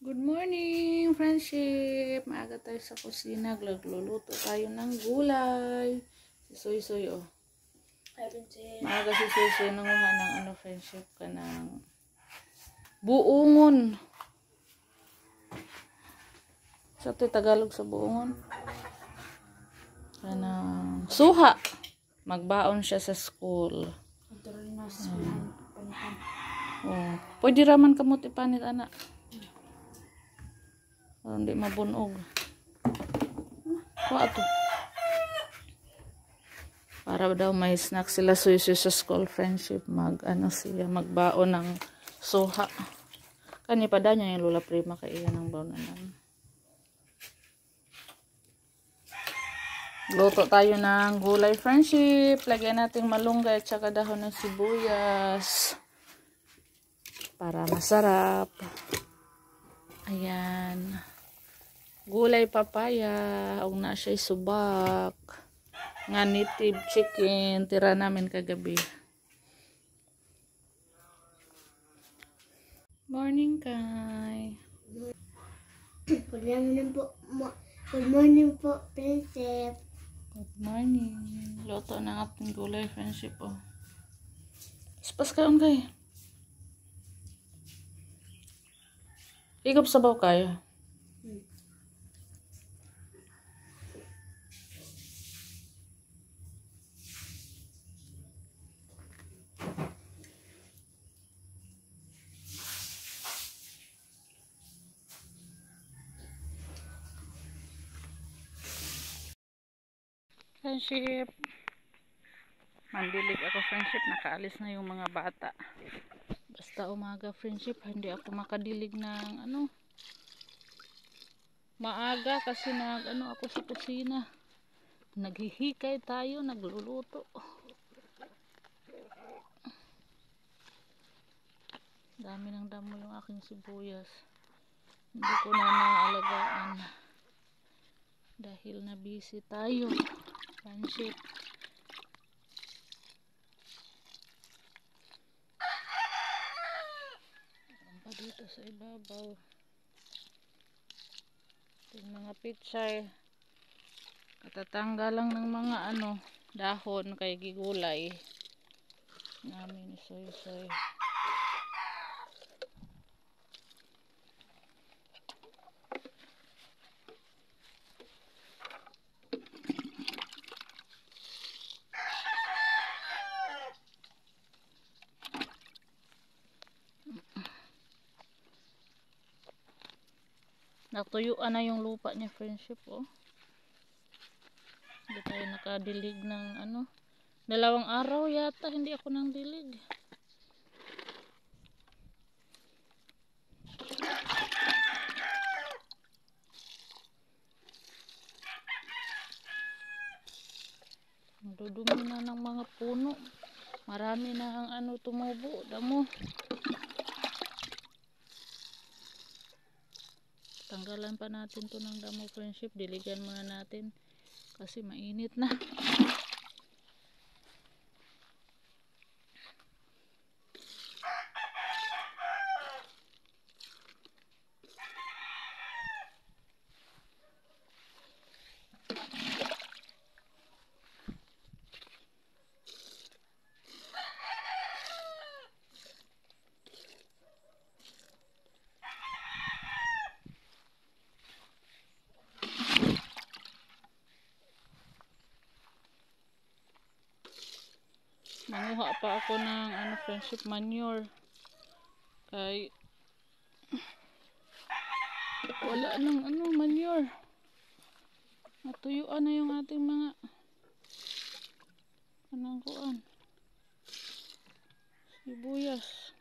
Good morning, friendship! Maaga tayo sa kusina. Nagluluto tayo ng gulay. Si Soy-Soy, oh. Maaga si Soy-Soy nanguha ng friendship ka ng buongon. Sa Tagalog sa buongon. Kanang suha. Magbaon siya sa school. Oh, pwede raman kamot ipanit, anak. Hindi mabunog. Kuha to. Para daw may snack sila Soy-Soy sa school, friendship. Siya magbaon ng suha. Kani pa daw niya yung Lola Prima kaya ng baonan. Luto tayo ng gulay, friendship. Lagyan natin malunggay at saka dahon ng sibuyas. Para masarap. Ayan. Gulay papaya. Huwag na siya subak. Nga native chicken. Tira namin kagabi. Morning, Kai. Good morning po, Princess. Good morning. Luto ng ating gulay, friendship, oh. Ispas kaon, Kai. Igop sabaw kayo. Friendship. Mandilig ako, friendship. Nakaalis na yung mga bata. Basta umaga, friendship. Hindi ako makadilig ng maaga kasi ako sa kusina. Naghihikay tayo, nagluluto. Dami ng damo yung aking sibuyas. Hindi ko na naalagaan dahil na busy tayo, friendship. Meron pa dito sa ibabaw. Yung mga picture. Katatanggal lang ng mga dahon kay gigulay namin ni Soy-Soy. Natuyuan na yung lupa niya, friendship, oh. Hindi tayo nakadilig ng 2 araw yata hindi ako nang dilig. Dudumi na ng mga puno. Marami na ang tumubo, damo. Tanggalan pa natin to ng damo, friendship. Diligan muna natin kasi mainit na. Manguha pa ako ng friendship manure kay wala nang manure. Natuyuan na yung ating mga kanangkuan sibuyas.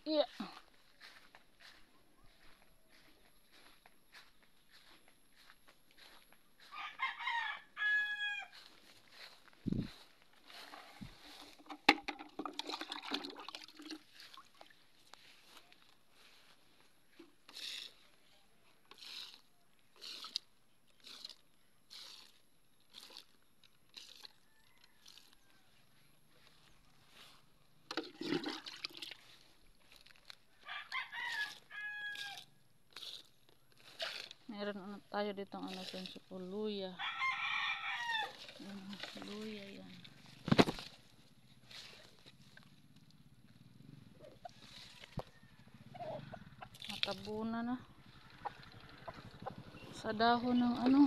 Yeah. tayo dito ng ano friendship po, luya. Luya yan. Matabunan na. Sa dahon ng ano,